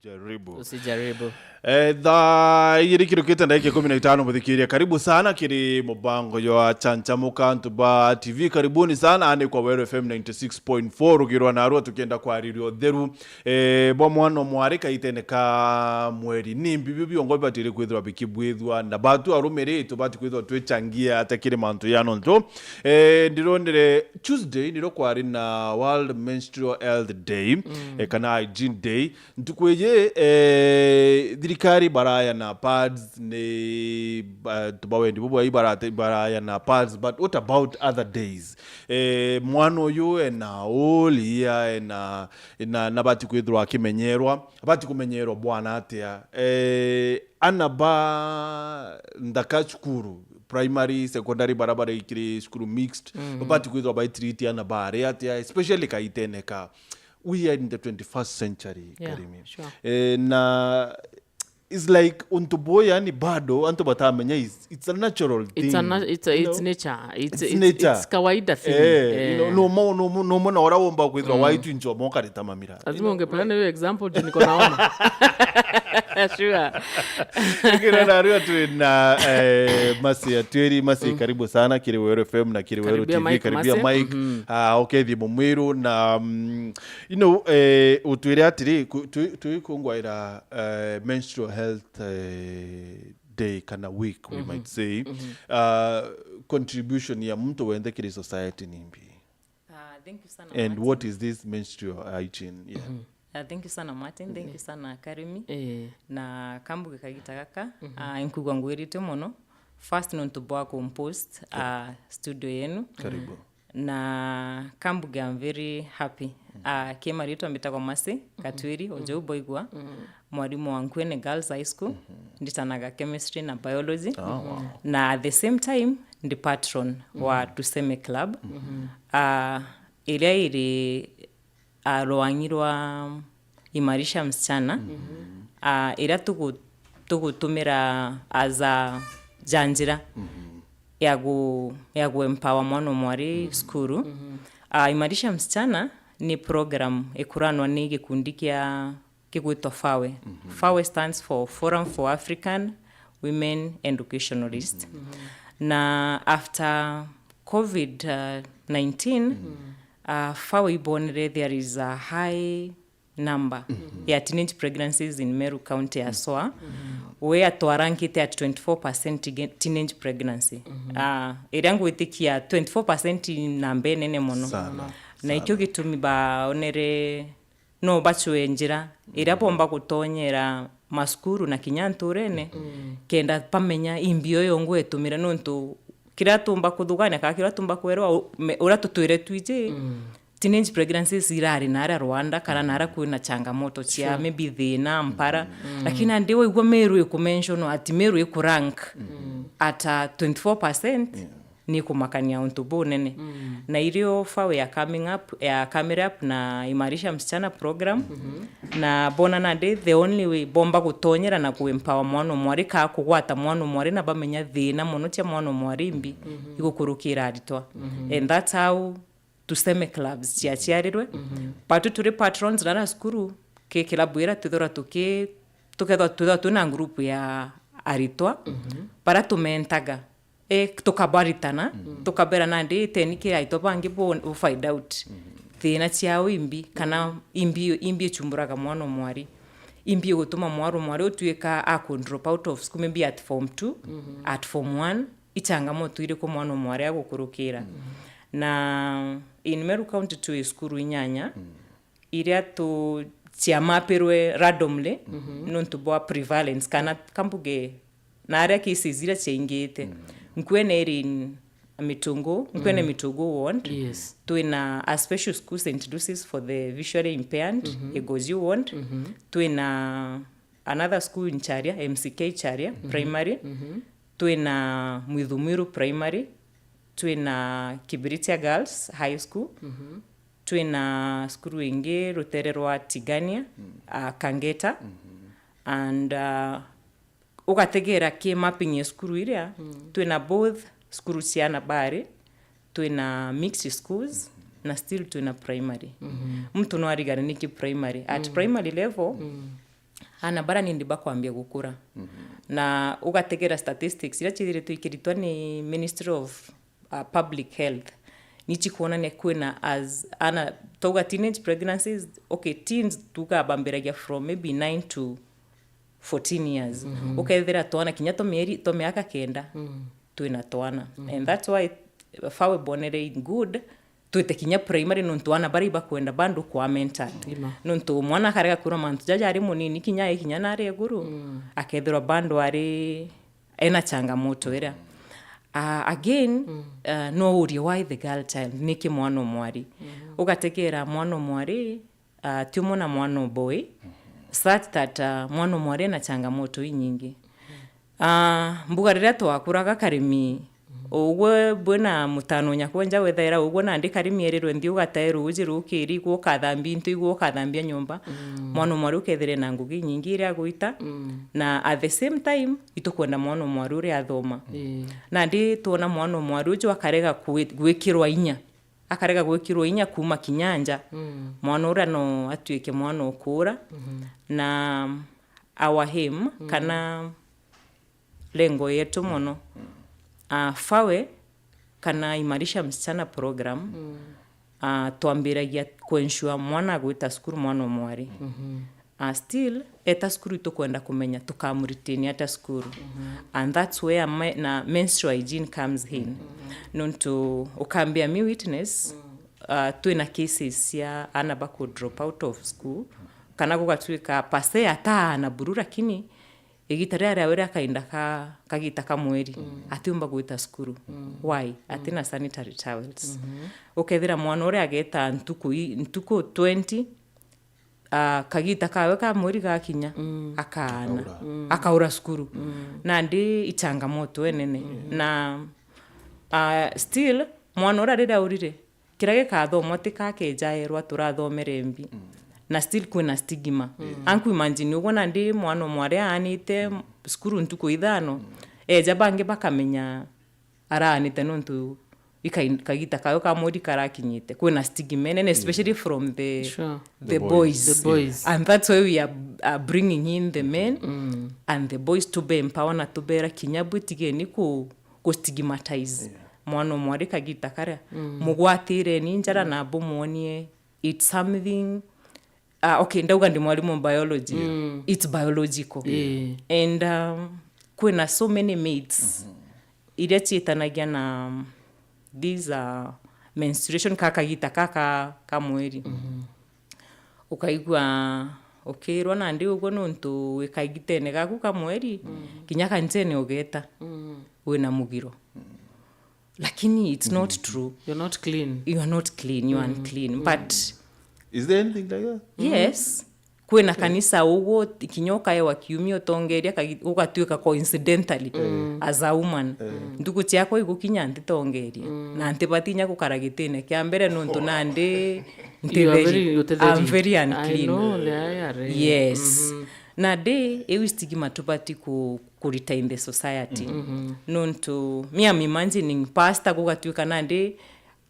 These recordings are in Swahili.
Usijaribu. Dha yiri kirukita ndaike 15 muthikiria karibu sana kiri mubango yo chanchamuka ntuba TV karibuni sana ane kwa Weru FM 96.4 rugirwa na arua tukienda kwa ririo theru bomwano mwarika iteneka mweri nimbi bibi ongo batire kwithwa bikibwithwa na batu arumere tubati kwithwa twechangia atakire mantu yano nto ndironere Tuesday ndiro kwari na World Menstrual Health Day kana Hygiene Day ntukweje dirikari baraya na pads ne tubawendi bubu baraya na pads, but what about other days? Mwano yo na olia na nabati kwithwa akimenyerwa abati kumenyerwa bwana atia anaba ndakachukuru primary secondary barabara ikiri skuru mixed abati kwithwa by treat anaba atia especially kaiteneka. We are in the 21st century, Karimi. Sure. Na it's like untuboya ni bado antubatamenya it's a natural thing. It's nature. It's nature. It's kawaida thing. No mona waraomba kwithwa waitu incho moka ritamamira. Lazima ungepelana hiyo example je niko naona. Sure. Kile na rio tu na masi ya tweri masi karibu sana kile Weru FM na kile Weru TV karibia Mike okay thimu mwiru na utwire atiri tuikungwaira menstrual health day kana week we might say contribution ya mtu wende kile society nimbi. Thank you sana. And what is this menstrual hygiene? Thank you sana Martin, thank you sana Karimi. Na kambuge kagitagaka inkugwa ngwirite muno first non to boa compost studio yenu Karibu. Na kambuge I'm very happy. Kema rito ambitagwa Masi Katwiri ojo boigwa mwalimu wa Nkwene Girls High School nditanaga chemistry na biology na at the same time ndi patron wa Tuseme Club. Iri roangirwa imarisha msichana ira tugutumira aza janjira yagu empower mwana mwari skuru. Imarisha msichana ni program ekuranwa ni gikundi kia kigwitwa FAWE. FAWE stands for Forum for African Women Educationalists. Na after COVID-19 FAWE ibonere there is a high number ya teenage pregnancies in Meru County aswa where twarankite at 24% teenage pregnancy. Iriangu itikia 24% nambe nene mono na ikyo gitumi ba onere no bachwe njira irapomba kutonyera maskuru na kinyanturene kenda pamenya imbio yongo etumira nonto kiratumba kuthugana ka kiratumba kwerwa uratutwire twije teenage pregnancies irari na Rwanda kana nara kuina changamoto cia maybe thina mpara lakini andiwe igwa Meru ikumention ati Meru ikurank at 24% ni kumakania untubu nene na irio FAWE ya coming up na imarisha msichana program na bona na day the only way bomba gutonyera na kuempower mwana mwari ka kugwata mwana mwari na bamenya thina muno tia mwana mwari mbi igukurukira aritwa and that's how Tuseme clubs chiachiarirwe patu turi patrons na skuru ke kilabwira tudora tukethwa tuna group ya aritwa para tumentaga tukabaritana tukabera nandi tenike aito bangi bo find out thina chiao imbi kana imbi chumburaga mwana mwari imbi gutuma mwari otuika drop out of school maybe at form 2 at form 1 ichangamoto ire ko mwana mwari agukurukira na in Meru County to skuru inyanya iria to chiamaperwe randomly nonto boa prevalence kana kambuge na area cases ira chengete nkwene iri Nkwene Mitungu ward tuina a special school St. Lucy's for the visually impaired Egozi ward tuina another school in Charia MCK Charia primary tuina Mwithumiru primary tuina Kibiritia Girls High School tuina skuru ingi rutererwa Tigania Kangeta and ugategera ki mapping ya skuru iria tuina both skuru ciana bari tuina mixed schools na still tuina primary mtu no arigana niki primary at primary level ana bara nindi bakwambia gukura na ugategera statistics ira chithire tuikiritwa ni Ministry of Public Health nichi kuona ne kwina as ana toga teenage pregnancies okay teens tukabambiragia from maybe 9 to 14 years ukethira twana kinya to miaka kenda twina twana and that's why fawe bonere good twite kinya primary ntuana bari bakwenda bandu kwa mental nuntu mwana karega kura mantu jaja ari munini kinya nare guru akethirwa bandu ari ena changamoto ira again no uri why the girl child niki mwana mwari ugatekera mwana mwari tumona mwana boy such that mwana mwari na changamoto nyingi mbuga rira twakuraga karimi ogwe bwana mutano nyakwenja wethaira ogwe nandi karimiererwe nthi ugateru uji rukiri gwo kathambi ntu igwo kathambia nyumba mwana mwaru kethere na ngugi nyingi ira guita na at the same time itukwenda mwana mwaru ri athoma nandi tuona mwana mwaru uji akarega gwikirwa inya akarega gwikirwa inya kuma kinyanja mwana ura no atuike mwana okura na our him kana lengo yetu mono fawe kana imarisha msichana program tuambiragia kuensure mwana gwita skuru mwana mwari still eta skuru itokwenda kumenya tukamritini ata skuru and that's where na menstrual hygiene comes in nonto ukambia mi witness tuina cases ya anaba ku drop out of school kana gugatuika pase ata na burura kini igitare ari awera kainda kagita kamweri atiumba gwita skuru why atina sanitary towels ukethira mwana uri ageta ntuku 20 kagita kawe ka mweri gakinya akaana akaura skuru na ndi ichangamoto enene na still mwana uri rida urire kirage kathomo tikakejaerwa turathomerembi na still kuna stigma anku imagine ubona ndi mwana mwari anite skuru ntuko ithano eja bange bakamenya aranite nontu ikagita kayo ka modi karakinyite kuna stigma and especially from the boys and that's why we are bringing in the men and the boys to be empowered to be kinyabu tigeni ku stigmatize mwana mwari kagita kare mugwatire ninjara na bomonie it's something okay ndauga ndi mwalimu biology it's biological and kuna so many mates ile chitanagia na these menstruation kakagita kaka mweri ukaigwa okay rona ndi ugo nontu wikaigitene gaku kamweri kinya kanjene ogeta wena mugiro lakini it's not true. You're not clean, you are unclean but is there anything like that? Yes. Kwena kanisa ugo kinyoka ewa kiumio tongeria ugatuika coincidentally as a woman ndugu chiako igukinya ntitongeria na ntibatinya gukaragitine kya mbere nontu nandi I'm very unclean. I know they are. Yes. Na de ewi stigma tupati ku retain the society nontu me am imagining pastor gugatuika nandi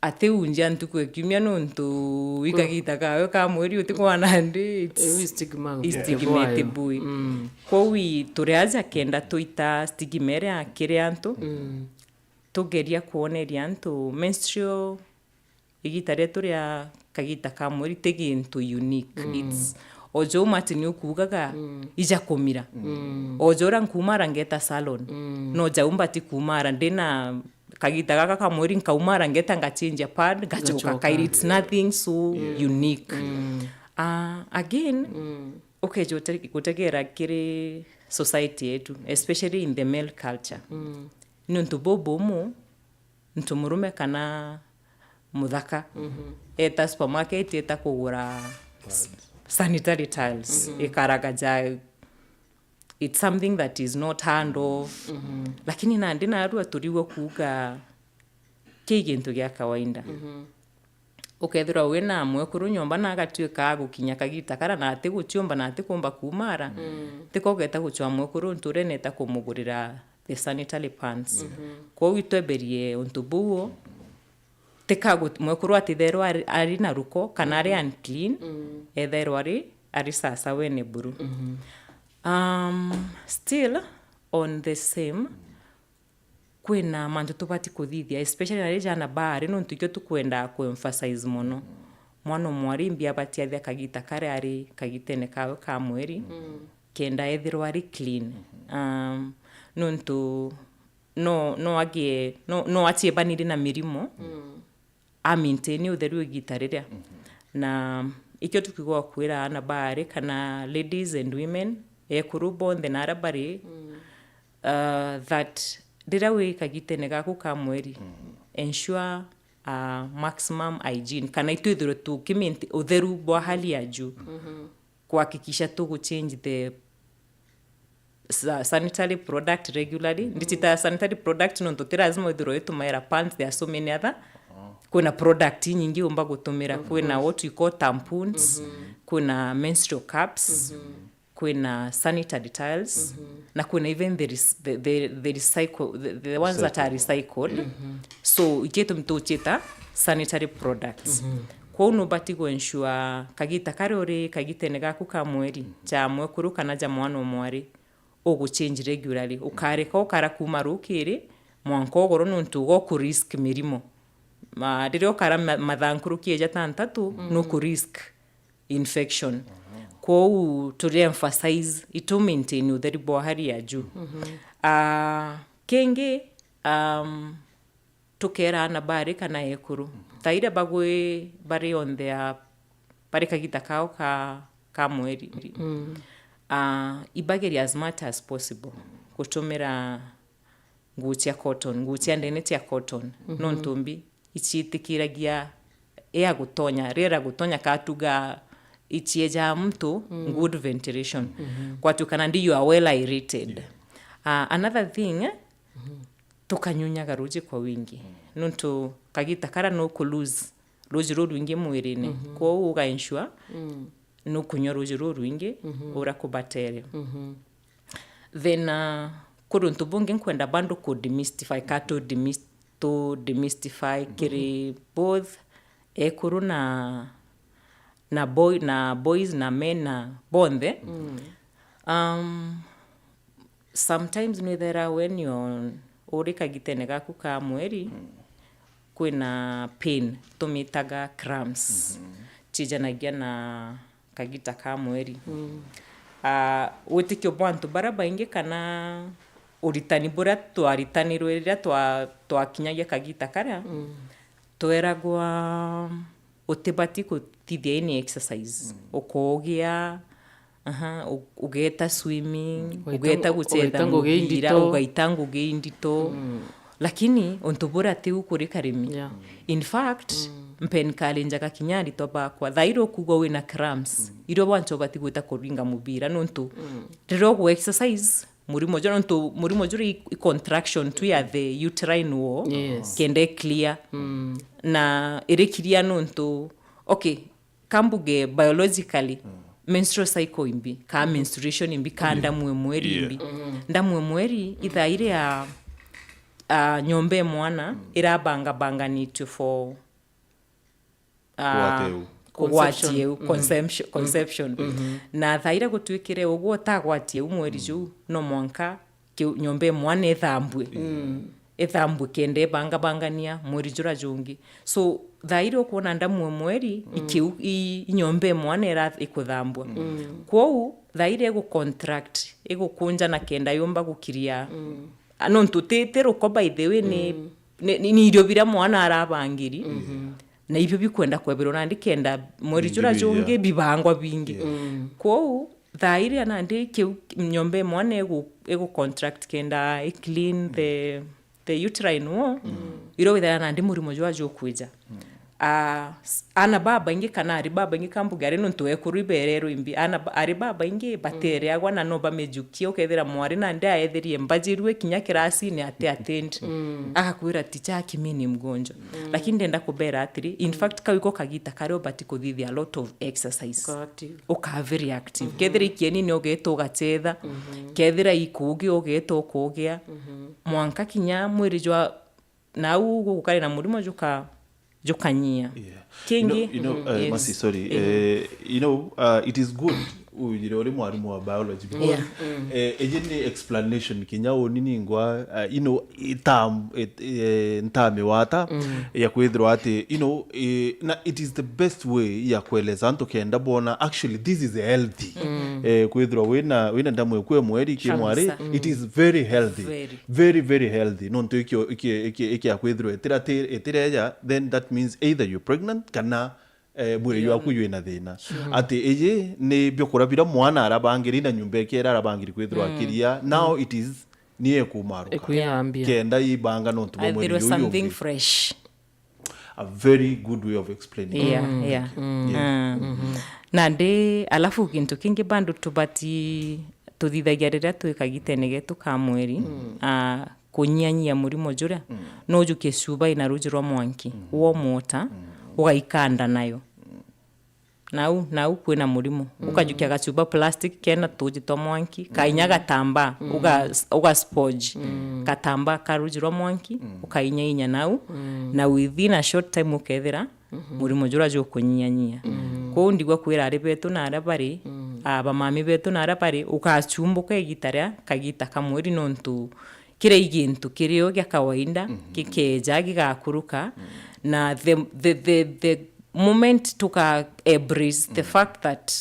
ate unja ntuko kiumia nontu wikagita kawe ka mweri utikwana ndi It's stigma boy ko wi tureaza kenda tuita stigmere akire antu tugeria kuoneria antu menstrual igitare turia kagita ka mweri tegintu unique it's ojo matini ukugaga ija komira ojo ran kumara ngeta salon no jaumba ti kumara ndena kagita kaka kamweri nkaumara ngeta ngachinja pad gachoka kairi it's nothing so unique again okay jote kutegera kire society yetu especially in the male culture nuntu bobomu ntu murume kana muthaka eta supermarket eta kugura sanitary towels ikaragaja it's something that is not hand off lakini nandi narua turiwe kuga kigintu gya kawaida ukethira wena mwekuru nyomba na gatuika gukinya kagita kara na ati guchiomba na ati kumba kumara tikogeta guchwa mwekuru nture neta kumugurira the sanitary pants kwa witweberie untubuo tikagu mwekuru atithero ari na ruko kana ari unclean ethero ari sasa wene buru Still on the same kwina mantu tubati kuthithia especially na reja na bari no ntukyo tukwenda ku emphasize mono mwana mwari mbia bati athia kagita kare ari kagitene kawe ka mweri kenda ethirwa ari clean nuntu no atie baniri na mirimo a maintain utheru igitariria na ikyo tukigwa kwira ana bari kana ladies and women ekuru bonde na arabari that dira we kagitene gaku ka mweri ensure maximum hygiene kana itwithiro tu kiminti utheru bwa hali ya juu kuhakikisha tu change the sanitary product regularly nditita sanitary product no ntotira lazima uthiro yetu maera pants there are so many other kuna product nyingi umba gutumira kuna what we call tampons kuna menstrual cups kuna sanitary tiles na kuna even the recycle the ones that are recycled so iketo mtocheta sanitary products kwa uno bati go ensure kagita karore kagitene gaku ka mweri cha mwekuru kana ja mwana mwari ogo change regularly ukare ko kara kumarukire mwanko goro nuntu go ku risk mirimo ma dirio kara mathankuru kieja tantatu no ku risk infection kwa to emphasize ito maintain utheri bwa hali ya juu kenge tukera na bari kana ekuru taira bagwe bari on their bari kagita kao ka mweri ibageri as much as possible kutumira ngucia cotton ngucia ndene tia cotton no ntumbi ichitikiragia ea gutonya rera gutonya katuga ichieja mtu good ventilation kwa tukana ndi you are well aerated another thing tukanyunya garuji kwa wingi nuntu kagita kara no ku lose ruji rwingi mwirine kwa uga ensure no kunyo ruji rwingi ura ku bacteria then kuruntu bungi kwenda bando ku demystify kato demystify kiri both ekuru na boys na men na bonde sometimes nithera when you urika gitene gaku ka mweri kwina pain tumitaga cramps chijanagia na kagita ka mweri utikyo bantu baraba inge kana uritani bura twaritani rweria twakinyagia kagita kara tweragwa utibati kutithia any exercise ukogia ugeta swimming ugeta guchetha ngugira ugaita ngugi indito lakini ontubura tiu kuri karimi in fact mpen kalenja kakinyari toba kwa thairo kugo wina cramps iro wancho bati gwita kuringa mubira nontu rero go exercise murimo juri contraction tu ya the uterine wall kende clear na irekiria nontu okay kambuge biologically menstrual cycle imbi ka menstruation imbi ka ndamwe mweri imbi ndamwe mweri ithaire ya nyombe mwana irabanga nitu for conception na thaira gutwikire uguo tagwatie umweri ju no mwanka nyombe mwana ethambwe kende bangania mweri jura jungi so thaira kuona ndamwe mweri nyombe mwana era ikuthambwa kwou thaira ego contract ego kunja na kenda yomba gukiria nontu tetero ko by the way ni irio bira mwana arabangiri na ibyo bikwenda kwebero nandi kenda mweri jura jungi bibangwa bingi kwou thaira nandi nyombe mwana ego contract kenda clean the uterine wall iro withera nandi murimo jwa jokwija ana baba ingi kana ari baba ingi kambugare no ntoe kuriberero imbi ari baba ingi batere agwa na no bamejukio kethera mwari na ndia etherie mbajirwe kinya kirasi ni attend akakwira ticha kimini mgonjo lakini ndenda kubera atiri in fact kawiko kagita kare bati kuthithia a lot of exercise uka very active kethera ikieni ni ogeto gachetha kethera ikugi ogeto kugia mwanka kinya mwiri jwa na ugu kare na murimo jukanyia Kingi Masi, sorry. It is good uyire uri mwarimu wa biology because ni explanation kinya onini ngwa ntame wata ya kwithirwa ati it is the best way ya kueleza antu kenda bona actually this is healthy kwithirwa wina ndamwe kwe mweri ki mwari it is very healthy very very healthy nonto iki ya kwithirwa etireja then that means either you're pregnant kana mwiri waku yina thina ati eje ni byokora bira mwana arabangiri na nyumba ekera arabangiri kwithirwa akiria now it is niye kumaruka kenda ibanga nonto mwiri there was something fresh, a very good way of explaining na ndi alafu kintu kingi bandu tubati tuthithagia riria twikagitene getu ka mweri kunyanyia murimo jura no juke suba ina rujirwa mwanki wo mota ugaikanda nayo nau kwina murimo ukajukia gacuba plastic kena tuji to mwanki kainya gatamba uga sponge katamba karujirwa mwanki ukainya nau na within a short time ukethira murimo jura jo kunyanyia ko ndigwa kwira ari betu na ara bari aba mami betu na ara bari ukachumbuka igitaria kagita kamweri nontu kire igintu kirio gya kawaida kikeja gigakuruka na the moment tuka embrace the fact that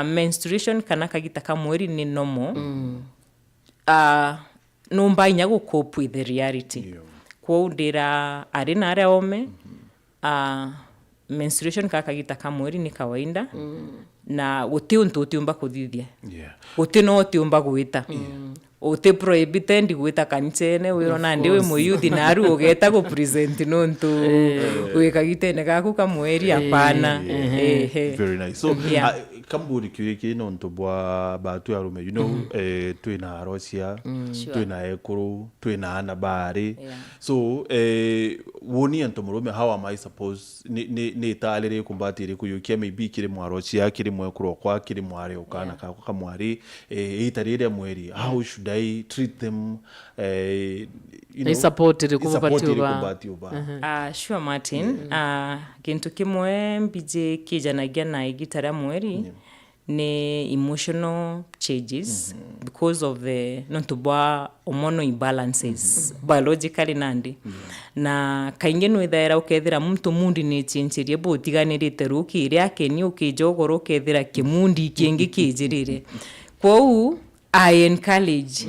menstruation kana kagita kamweri ni normal numba inya go cope with the reality kwa ndira ari na ara ome menstruation kagita kamweri ni kawaida na uti untu utiumba kuthithia uti no utiumba gwita uti prohibited gwita kanchene wirona ndi we muyuthi na aru ugeta go present nontu wikagitene gaku kamweri apana very nice so kamburi kiriki nontu bwa batu ya rume twina arocia twina ekuru twina anabari so woni antu murume how am I suppose ni talere kumbatire kuyukia maybe kiri mwarocia kiri mwekuru kwa kiri mware ukana kamwari itarire mweri how should I treat them supported kumbatiuba sure Martin kintu kimwe mbije kijanagia na igitara mweri ne emotional changes because of the nontubwa hormonal imbalances biologically nandi na kainge no ithaira ukethira muntu mundi ni chinchirie botiganirite ruki iri akeni ukijogoro ukethira kimundi kingi kijirire kwou I encourage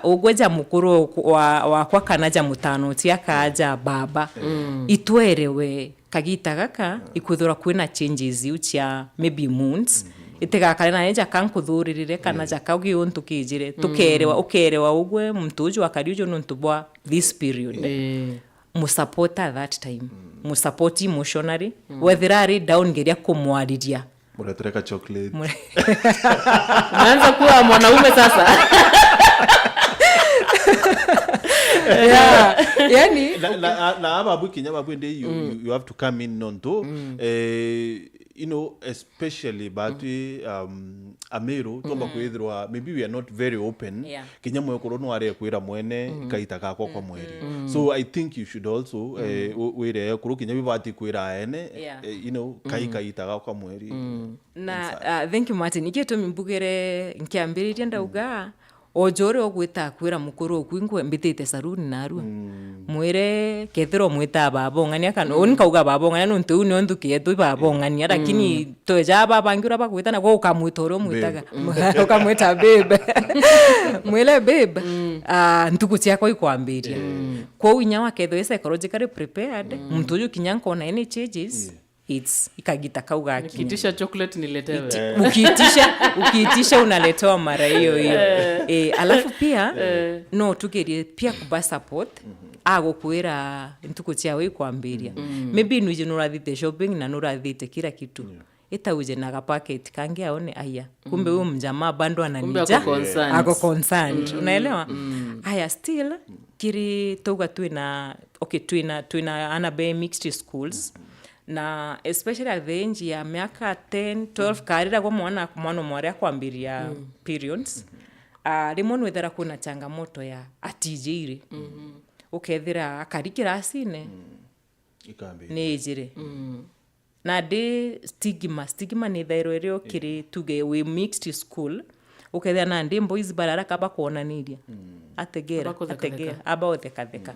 ugweja mukuru wa kanaja mutano tia kaja baba itwerewe kagita gaka ikuthura kwina changes ucia maybe months itigakare na eja kankuthurire kana jaka ugi untu kijire ukerewa ugwe mtuju akariujo nuntubwa this period musupport at that time musupport emotionally whether are down geria kumwariria muretereka chocolate naanza kuwa mwanaume sasa yani na ababu kinya babu ndi you have to come in nonto especially batu amero tomba kwithirwa maybe we are not very open kinya mwe korono are kwira mwene kaita kako kwa mweri so I think you should also wire kuru kinya bibati kwira ene kaita kako kwa mweri na thank you Martin iketo mimbugere nkiambiriria ndauga ojore ogwita kwira mukuru kwingwe mbitite saruni naru mwire kethiro mwita babongania kana onkauga babongania nontu ni onduke tu babongania lakini toja babangira bagwita na go kamwitoro mwitaga ukamwita babe mwile babe ntuku ciako ikwambiria kwa unya wa ketho psychologically prepared mtuju kinyanko na any changes it's ikagita kauga kitisha chocolate niletewe ukiitisha unaletewa mara hiyo alafu pia no tugerie pia kuba support agokwira ntuko ciawe ikwambiria maybe nuje nurathite shopping na nurathite kila kitu itauje na packet kange aone aya kumbe huyo mjamaa bando ananija ako concerned unaelewa aya still kiri toga tuina tuina anabe mixed schools na especially at the age ya miaka 10 12 karira kwa mwana mwari akwambiria periods rimwe wethera kuna changamoto ya atijire ukethira akarikira asine ikambira nejire na de stigma ni thairo irio kiri tuge we mixed school ukethia na ndi boys barara kaba kuonaniria ategera aba othekatheka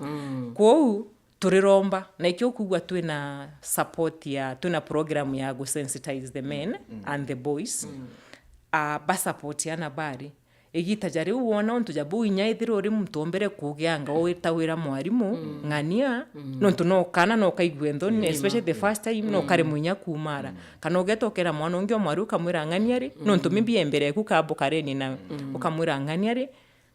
kwou turiromba na ikio kugwa twina support ya twina program ya go sensitize the men and the boys ba support yana bari igita jari uwona onto jabu inya ithiro ri mutombere kugianga wita wira mwarimu ngania nonto no kana no kaigwe ndoni especially the first time no kare munya kumara kana ugetokera mwana ungi omwaru kamwira ngania ri nonto mimbi embere ku kabo kareni na ukamwira ngania ri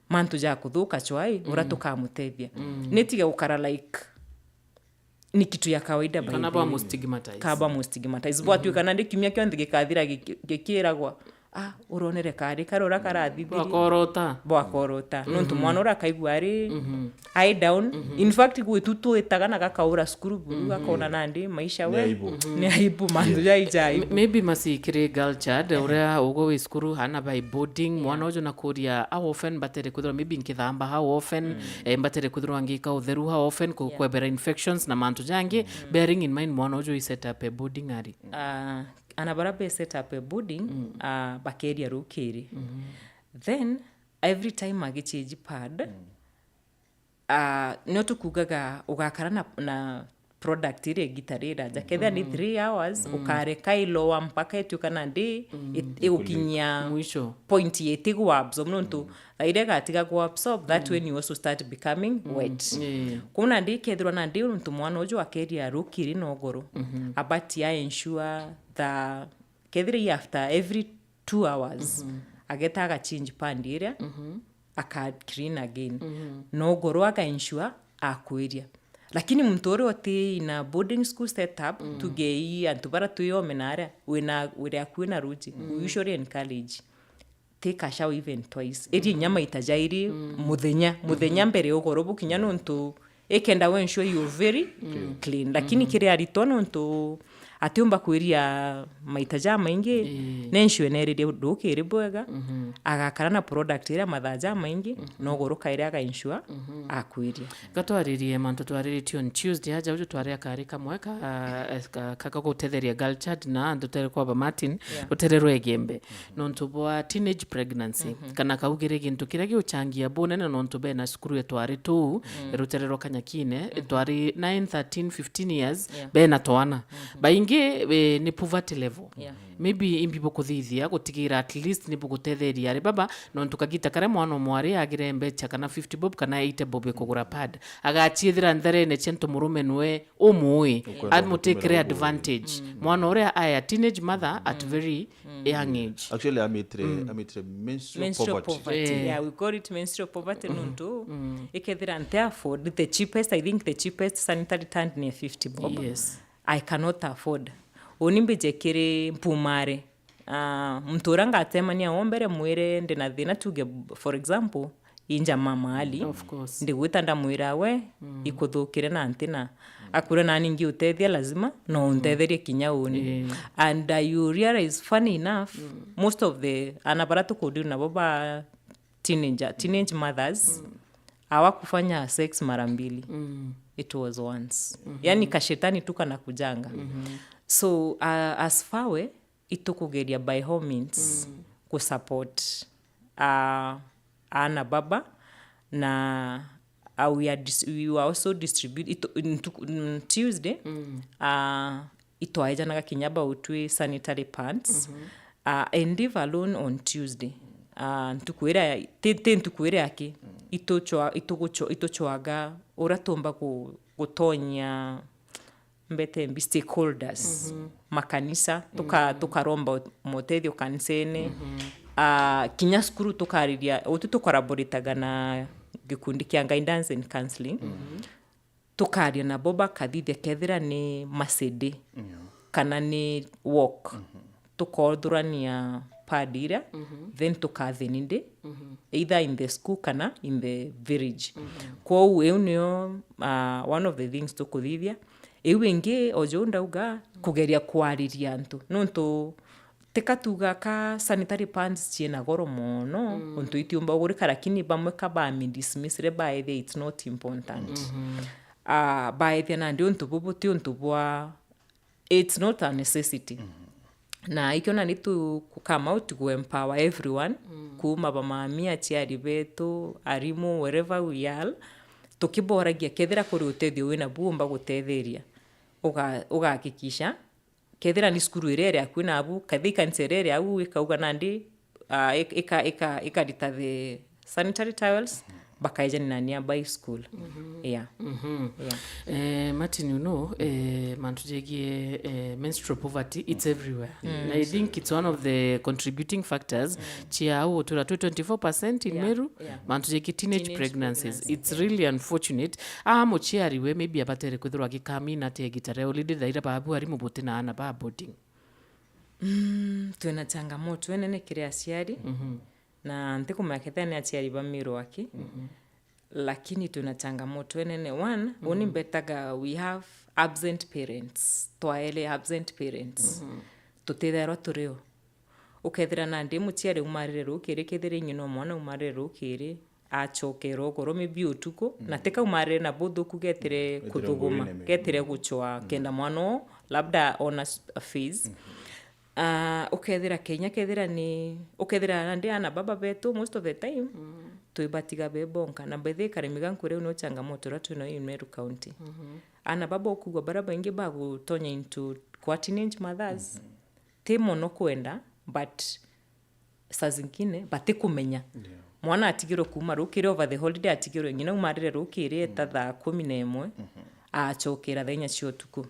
mantu ja kuthuka chwai uratuka mutethia netiga ukara like ni kitu ya kawaida by kana ba mustigmatize kaba mustigmatize bwatu kana ndikimya kyo ndikikathira gikiragwa uronere kari karora karathithiri bwakorota nontu mwana ura kaigwa ri eye down in fact gwitu itaga na gakaura skuru buru gakona nandi maisha we ni aibu mandu jai maybe masikire girl child ura ugo we skuru hana by boarding mwana ujo na kuria how often batere kudro maybe nkithamba how often batere kudro angika utheru how often kwebera infections na mantu jangi bearing in mind mwana ujo is set up a boarding ari anabara be set up a boarding bakeria rukiri then every time agichange pad no tukugaga ugakara na product ile gitarira jaketha ni 3 hours ukareka ilowa mpaka etukana ndi ukinya mwisho point yetigu absorb nonto aire gatiga go absorb that when you also start becoming wet kuna ndi kethirwa na ndi nonto mwana ujo akeria rukiri no goro abati ya ensure the kethiri after every 2 hours ageta aga change pad area aka clean again no goro aka ensure akwiria lakini mtore oti ina boarding school setup tugei antubara tuyo menara we akwina ruji we usually encourage take a shower even twice eri nyama itajairi muthenya mbere ugoro bukinya nonto ekenda we ensure you very clean lakini kire arito nonto atiumba kwiria maitaja maingi nensure nerire ndukiri bwega agakara na product ira mathaja maingi no goroka ira ga ensure akwiria gatwaririe mantu twaririe on Tuesday haja ujo twaria kari kamweka kaka gutetheria girl child na ndutere kwa Martin uterero egembe nonto bwa teenage pregnancy kana kaugire gintu kira giuchangia bonene nonto be na skuru etwari tu ruterero kanyakine twari 9 13 15 years be na twana baingi ni poverty level maybe imbibo kuthithia gutigira at least ni bugutetheria ari baba no tukagita kare mwana mwari agire mbecha kana 50 bob kana 80 bob kugura pad agachithira ndere ne chento murume nwe umui admutekere advantage mwana ore aya teenage mother at very young age actually amitre menstrual poverty yeah we call it menstrual poverty nundu ikethira and therefore the cheapest I think the cheapest sanitary pad ni 50 bob yes I cannot afford onimbe jekere mpumare mturanga atemania ombere mwire ndina thina tuge for example inja mama ali of course ndigwita ndamwira we ikuthukire na antina akura na ningi utethia lazima no untetherie kinya uni and you realize funny enough most of the anabaratu kudu na baba teenage mothers hawakufanya sex mara mbili it was once yani kashetani tuka na kujanga so as fawe itukugeria by all means ku support ana baba na we are also distribute Tuesday itoaja na kinyaba utwe sanitary pads and leave alone on Tuesday ntukwira ntukwira yake itochoaga uratomba gutonya mbete stakeholders makanisa tukaromba motethio kanisene kinya skuru tukariria tukoraboritaga na gikundi kia guidance and counseling tukaria na boba kathithia kethira ni masede kana ni walk tukodurania padira then tukathininde either in the school kana in the village kwa uwe nio one of the things tukuthithia iwingi ojo ndauga kugeria kwariria antu nonto tekatuga ka sanitary pads ciena goro mono onto itiumba gurika lakini bamwe kaba dismissre by the it's not important by the na ndio ntububuti ntubwa it's not a necessity. Na ikiona ni to come out to empower everyone, kuma bamami aciari betu, arimu, wherever we are, tukiboragia kethira kuri utethio wina bumba gutetheria ugahakikisha kethira ni skuru irere akwina abu kathika nserere au ikauga nandi ikarita the sanitary towels bakaija ni nearby school. Yeah. Martin, you know, mantujegie menstrual poverty, it's everywhere. And I think it's one of the contributing factors. Chia au tura 24% in Meru, mantujegie teenage pregnancies. It's really unfortunate. Amo chia riwe maybe abatere kudhuru kami na te gitare olidi dhaira babu arimu bote na ana ba boarding. Tuena changamoto enene kire aciari. Na ntiku makethane aciari ba Meru aki. Lakini tuna changamoto enene. One, oni betaga we have absent parents. Twaele absent parents. Tutethera tureo. Ukethira nandi muciari umarire rukiri kethire nyino mwana umarire rukiri achokero goro maybe utuko na teka umarire na bodo kugetire kuthuguma getire guchwa kenda mwana labda on a phase. Ukethira Kenya kethira ni ukethira nandi ana baba betu most of the time tuibatiga bebonka na bethe karemiga nkure no changamoto ratu no in Meru County. Ana baba okugwa baraba ingi bagu tonya into kwa teenage mothers. Temo no kwenda but saa zingine bate kumenya. Mwana atigiro kuma rukire over the holiday atigiro ngina umarire rukire tatha 11 achokera thenya cio tuku.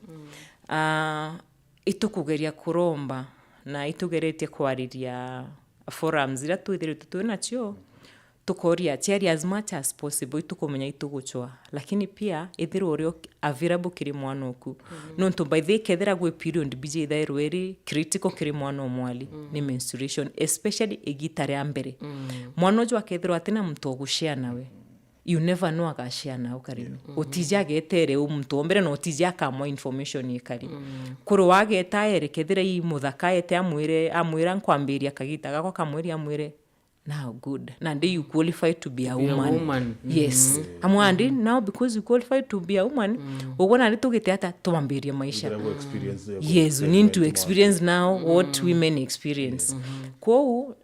Itukugeria kuromba na itugeretie kwariria forums ira twithirite nacio tukoria tiari as much as possible itukumenya ituguchwa lakini pia ithiro urio available kiri mwana oku no to by the kethera gwe period bije thairo very critical kiri mwana omwali ni menstruation especially igitare ya mbere mwana ojo akethiro atina mtu ogushia nawe you never know agashia nawe karimi utijage etere mtu ombere no utijaka mo information ikari kuru wage taere kethira i muthaka ete amwira nkwambiria kagita gako kamwiri amwire now good and you qualify to be a woman. Yes. Amwandi now because you qualify to be a woman ugona ni tugite ata tuambiria maisha. Yes, you need to experience now what women experience. Kwa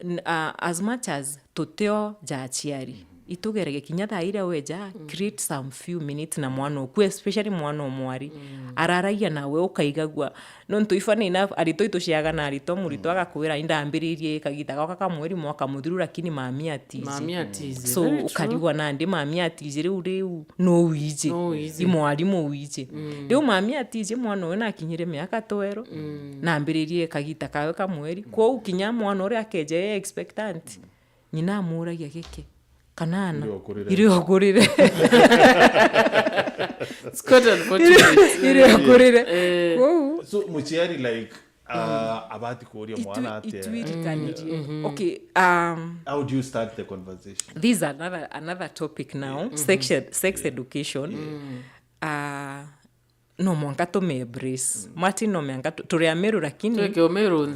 as much as toteo ja achiari itugerege kinyatha ira weja create some few minutes na mwana ku especially mwana omwari araraia nawe ukaigagwa no ntuifane enough arito itoshiaga na arito murito agakwira indambiririe kagita gaka kamweri mwaka muthiru lakini mami atize so ukariwa nandi mami atize riu no wije imwari mo wije riu mami atize mwana we nakinyire miaka 12 na ambiririe kagita kawe kamweri kwa ukinya mwana uri akeje expectant nyina amuragia gike kanana iriogurire Scott unfortunate iriogurire so muchiari like abati kuria mwana ate okay how do you start the conversation? This is another topic now. Sex education no mwanga to me embrace Martin no mwanga turi Meru lakini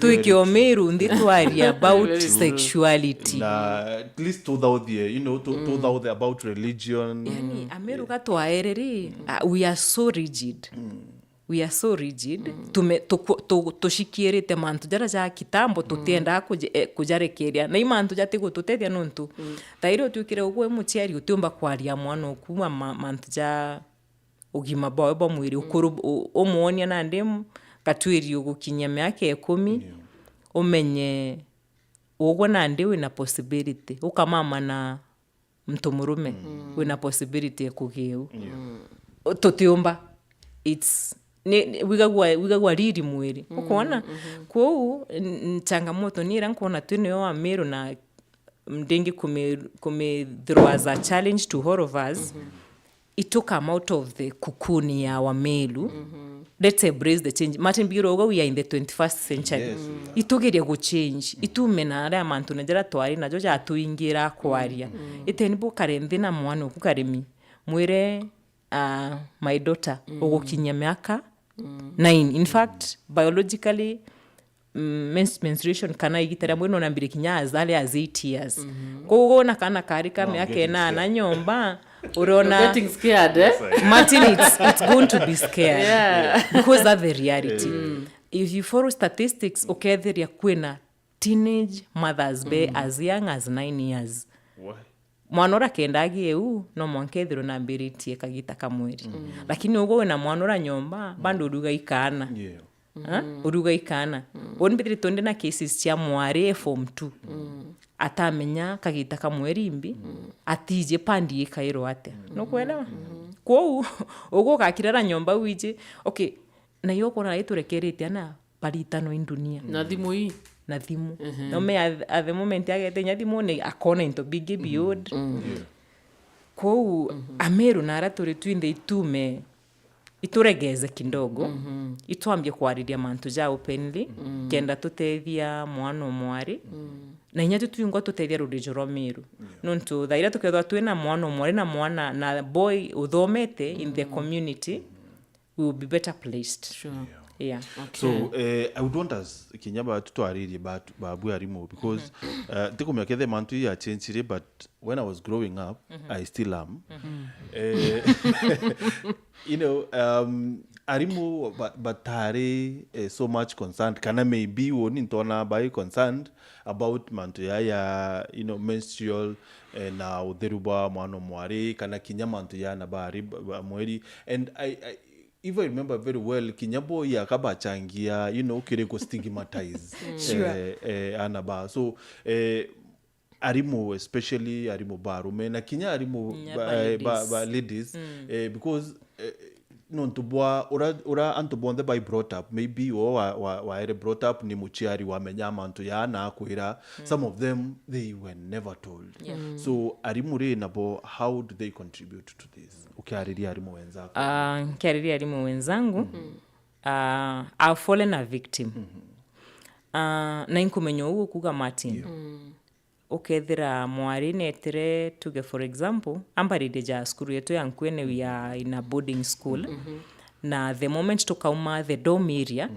tuike Meru ndi twari about sexuality at least to the you know to the about religion yani Meru gatwaereri we are so rigid tushikirite mantu jara ja kitambo tutenda kujarekeria na imantu jatigo tutethia nontu tairo tukire ugwe muchiari utumba kwaria mwana okuma mantu ja ugima bwa mwiri ukuru omuonia na ndemu katwiri ugukinya myaka 10 umenye ugo na ndi wina possibility ukamama na mtu murume wina possibility ya kugeu totiomba it's wigagwa riri mwiri ukona kwa changamoto nira nkona twine wa Meru na mdengi kume there was a challenge to all of us it took come out of the cocoon ya wa Meru let's embrace the change Martin Biro we are in the 21st century itugeria go change itumena ara mantu najara twari najo ja tuingira kwaria itenibo karenthi na mwana okukaremi mwire my daughter ogukinya miaka 9 in fact biologically menstruation kana igitara mwino nambire kinya azale as 8 years kugo na kana karika miaka 8 na nyomba Unaona Getting scared, eh? Martin, it's going to be scared. Yeah. Because that's the reality. If you follow statistics, ukethiria kwina teenage mothers be as young as 9 years. Mwana ura kendagi eu no mwankethiro na mbiritie kagita kamweri. Lakini ugo wina mwana ura nyomba bando uruga ikana. Uruga ikana. Wonbithiri tonde na cases cia mwari form 2. Atamenya kagita kamweri imbi atije pandi ikairo ate. No kwelewa? Kwou ugo kakirara nyomba wije. Okay, na yoko na iturekerete ana paritano in dunia. Na thimu hii Na thimu. No me at the moment agete nya thimu ne akona into big beyond. Kwou ameru na araturi twinde itume ituregeze kindogo itwambie kwariria mantu ja openly kenda tutethia mwana mwari na inya tutuyungwa tutethia rudije romiru nontu thaira tukethwa twina mwana mwari na mwana na boy uthomete in the community we will be better placed. sure. Yeah. Okay. So I would want us kinyaba tutwariri babu arimo because tikumekethe mantu ya change but when I was growing up I still am. You know, arimo batare so much concerned kana maybe woni ntona by concerned about mantu ya you know menstrual na utheruba mwana mwari kana kinyamantu ya na bari mweri and I if I remember very well, Kinyabo yakaba changia, you know, kireko stigmatize anaba. So arimo, especially arimo barume na Kinya arimo ladies, because no ntubwa ora antubonde by brought up maybe wa brought up ni muchiari wa menyama antu ya na kuira some of them they were never told. So arimure nabo how do they contribute to this? Ukiariria arimo wenzako kiariria arimo wenzangu I've fallen a victim na inkumenyo ugu kuga Martin ukethira mwari netire tuge for example ambaride ja skuru yetu ya Nkwene we are in a boarding school na the moment tukauma the dorm area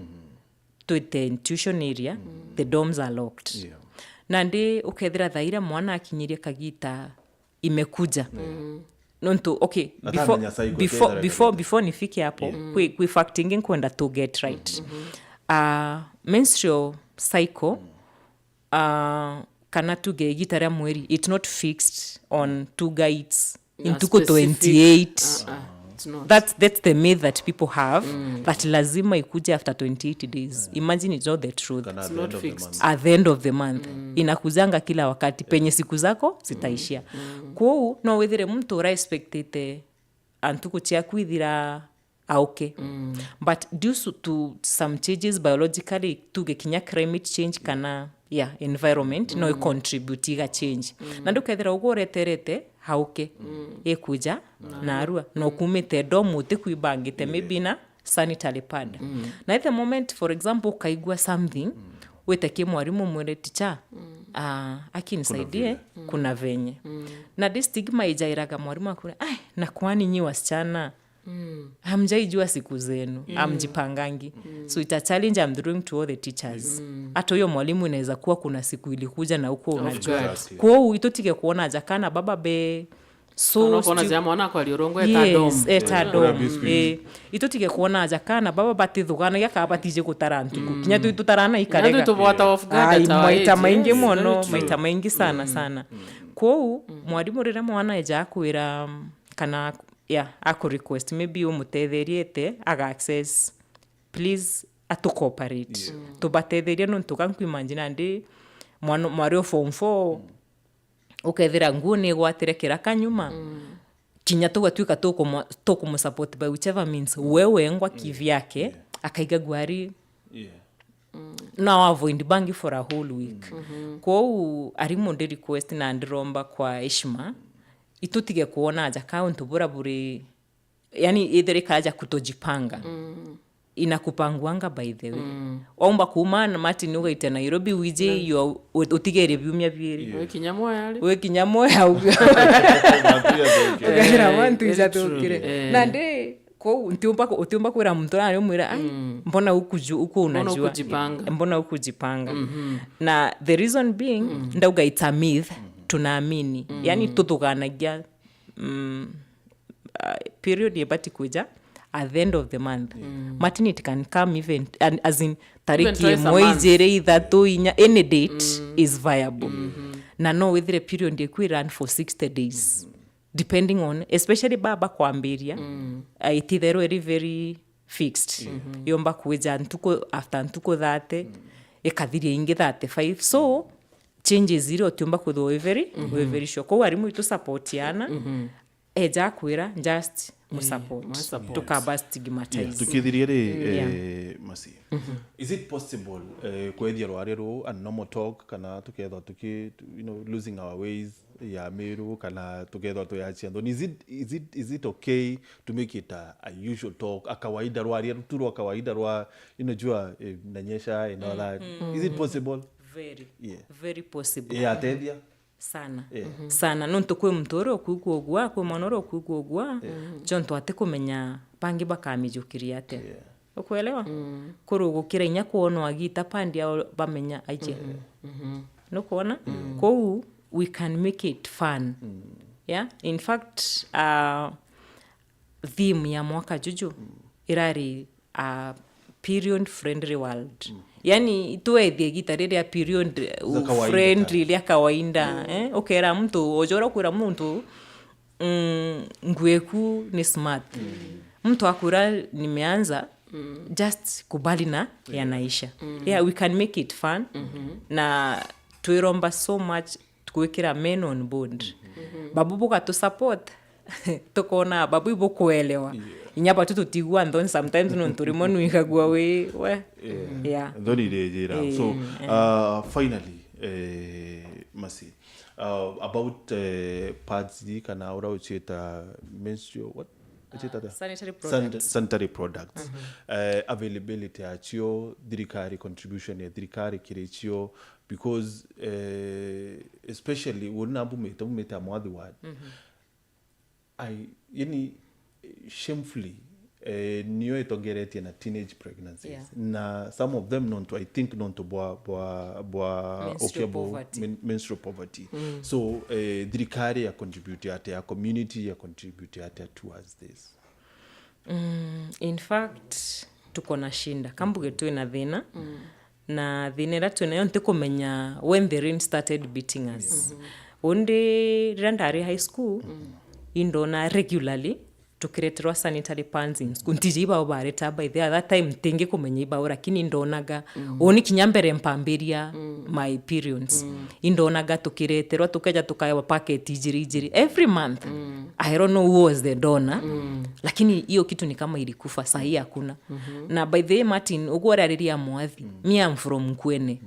to the institution area the dorms are locked na ndi ukethira thaira mwana akinyiria kagita imekuja nonto okay before nifike hapo we factoring kwenda to get right menstrual cycle kana tuge gitara mweri it's not fixed on two guides into 28 it's not. That's the myth that people have that lazima ikuje after 28 days imagine it's not the truth. It's not fixed At the end of the month inakuzanga kila wakati penye siku zako zitaishia kwou no wethire mtu respectete antuku chia kwithira okay but due to some changes biologically tuge kinya climate change kana environment no contribute ga change na ndukethira ugoreterete hauke ekuja na arua no kumite domu te kuibangite maybe na sanitary pad na at the moment for example kaigwa something weteke mwarimu mwere teacher akinisaidie kuna venye na this stigma ijairaga mwarimu akure na kwani nyi wasichana hamjaijua siku zenu amjipangangi so it's a challenge I'm doing to all the teachers hata huyo mwalimu inaweza kuwa kuna siku ilikuja na uko unajua kwa hiyo itotike kuona ajakana baba be so kona za mwana kwa liorongo etadom itotike kuona ajakana baba batithugana yakabatije kutarantuku kinya tutarana ikarega ndio tubota off guard maita maingi mono maita maingi sana kwa hiyo mwalimu rira mwana eja kwira kana ako request maybe umutetheriete aga access please atu cooperate tubatetheria no tukanku imagine ndi mwana form 4 ukethira ngune gwatire kiraka nyuma kinya tugatuika tukumu support by whichever means wewe ngwa kivyake akaiga gwari now avoid bangi for a whole week kwa arimo ndi request na ndiromba kwa heshima itutige kuona aja account buraburi yani idere kaja kutojipanga inakupanguanga by the way omba kumana Martin ugaite Nairobi wije yo utigere byumya byiri we kinyamoya ubyo ugaira wantu ijatukire nande ko ntiumba kwira mtu nayo mwira mbona uko unajua mbona ukujipanga na the reason being ndauga it's a myth tunaamini yani tutuganagia period yebati kuja at the end of the month. Maternity can come even as in tariki twice a moi month. jere ithatu inya any date is viable. Na no with the period ye run for 60 days depending on especially baba kwambiria itithero very fixed yomba kuja ntuko after ntuko thate ekathiria ingi 35 so changes zero tiomba kutho we very sure ko warimu itu support yana eja kwira just musupport tukaba stigmatize tukithiria ri masi is it possible kwethia rwarero a normal talk kana tuketha losing our ways ya meru kana tuketha tuyachia ndo is it okay to make it a usual talk a kawaida rwarero turu kawaida rwa jua nanyesha and all that is it possible very possible atethia sana sana nonto kwe mtoro kuigwa kwe manoro kuigwa John twate kumenya pangi bakamijukiria ate ukuelewa kurugukira inya kuono agita pandi au bamenya aje no kuona ko we can make it fun yeah in fact theme ya mwaka juju irari period friendly world yani tuethie gitarire ya period friendly ya kawaida okera mtu ojora kura mtu ngweku ni smart mtu akura nimeanza just kubali na yanaisha yeah we can make it fun na tuiromba so much tukwekira men on board babu buka to support tukona babu ibo kuelewa inyapa tutigwa ndon sometimes no nturimo ikagwa we yeah ndoni rejera so finally masi about pads kana ora ucheta menstrual what sanitary products availability achio dirikari contribution ya dirikari kirechio because especially wona mumeta mwadhi word yani shamefully niyo etogeretie na teenage pregnancies na some of them I think menstrual poverty so dirikari ya contribute ate ya community ya contribute ate towards this in fact tuko na shinda kambuge tu ina thina na thina tunayo ntikumenya when the rain started beating us onde randari high school indona regularly tukireterwa sanitary pads in school ntijiba obareta by the other time tenge kumenya iba lakini ndonaga oni kinyambere mpambiria my periods indonaga tukireterwa tukaja tukawa packet ijiri every month I don't know who was the donor lakini hiyo kitu ni kama ilikufa sahi hakuna na by the way Martin ugorariria mwathi me am from Nkwene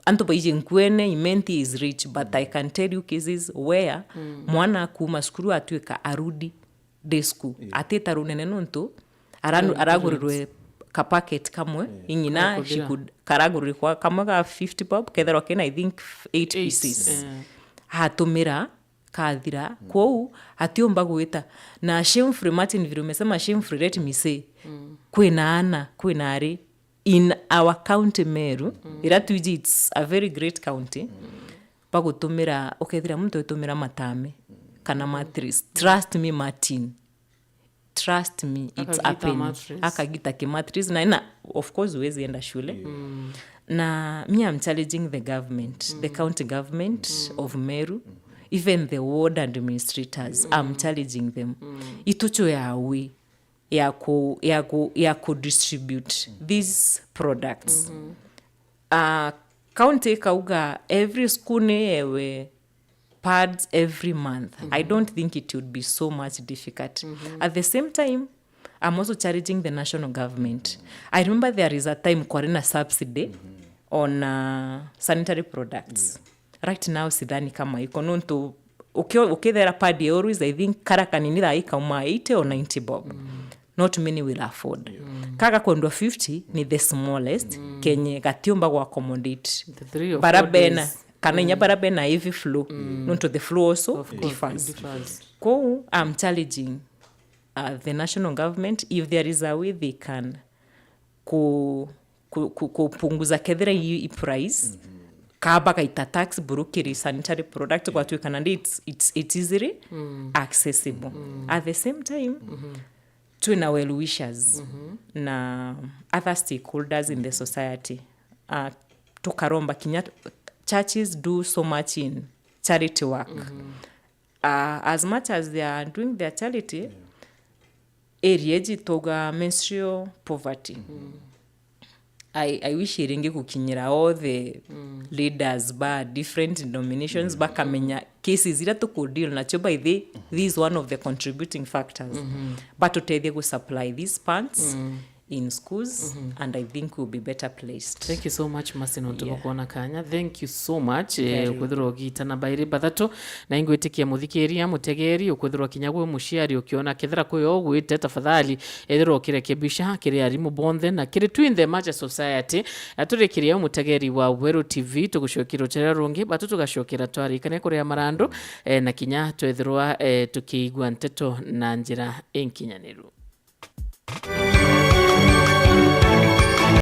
anto baije Nkwene imenti is rich but I can tell you cases where mwana kuma skuru atuika arudi day school ateta runene nonto aragurirwe ka packet kamwe inyina she could karagurirwa kamwe ka 50 bob kethero kena I think 8 pieces hatumira kathira kwou atiomba gwita na shame free Martin vile umesema shame free let me say kwina ari in our county Meru iratuiji it's a very great county bagutumira okethira muntu etumira matame kana mattress trust me Martin trust me it's happening akagita ki mattress na of course uwezi enda shule na me I'm challenging the government the county government of Meru even the ward administrators I'm challenging them itucho yawe ya ku distribute these products county kauga every school newe pads every month I don't think it would be so much difficult at the same time I'm also challenging the national government I remember there is a time kwarina subsidy on sanitary products right now sidhani kama iko nonto ukithera pad always I think karakanini thaika uma 80 or 90 bob not many will afford kaka kondwa 50 ni the smallest kenye gatiomba kwa accommodate barabena kana inya barabena heavy flow nonto the flow also differs ko I'm challenging the national government if there is a way they can kupunguza kethera hii price kaba kaita tax burukiri sanitary product kwa tu kanandi it's easily accessible at the same time tuna well wishers na other stakeholders in the society tukaromba kinya churches do so much in charity work as much as they are doing their charity area jitoga menstrual poverty I wish iringi kukinyira all the leaders ba different denominations bakamenya cases ira to deal na choba this is one of the contributing factors but to supply these pants in schools and I think we'll be better placed. Thank you so much Masino tukuona kanya. Thank you so much ukwithirwo gitana bairi bathatu na ingwitikia muthikiria mutegeri ukwithirwo kinyagwe mushiari ukiona kethira kuyo gwite tafadhali ethirwo kirekebisha kiri arimu bonthe na kiri twin the match society aturikiria mutegeri wa Weru TV tugushokira uchera rungi batu tugashokira twarikane kuria marando na kinya twethirwa tukiigwa nteto na njira enkinyaniru.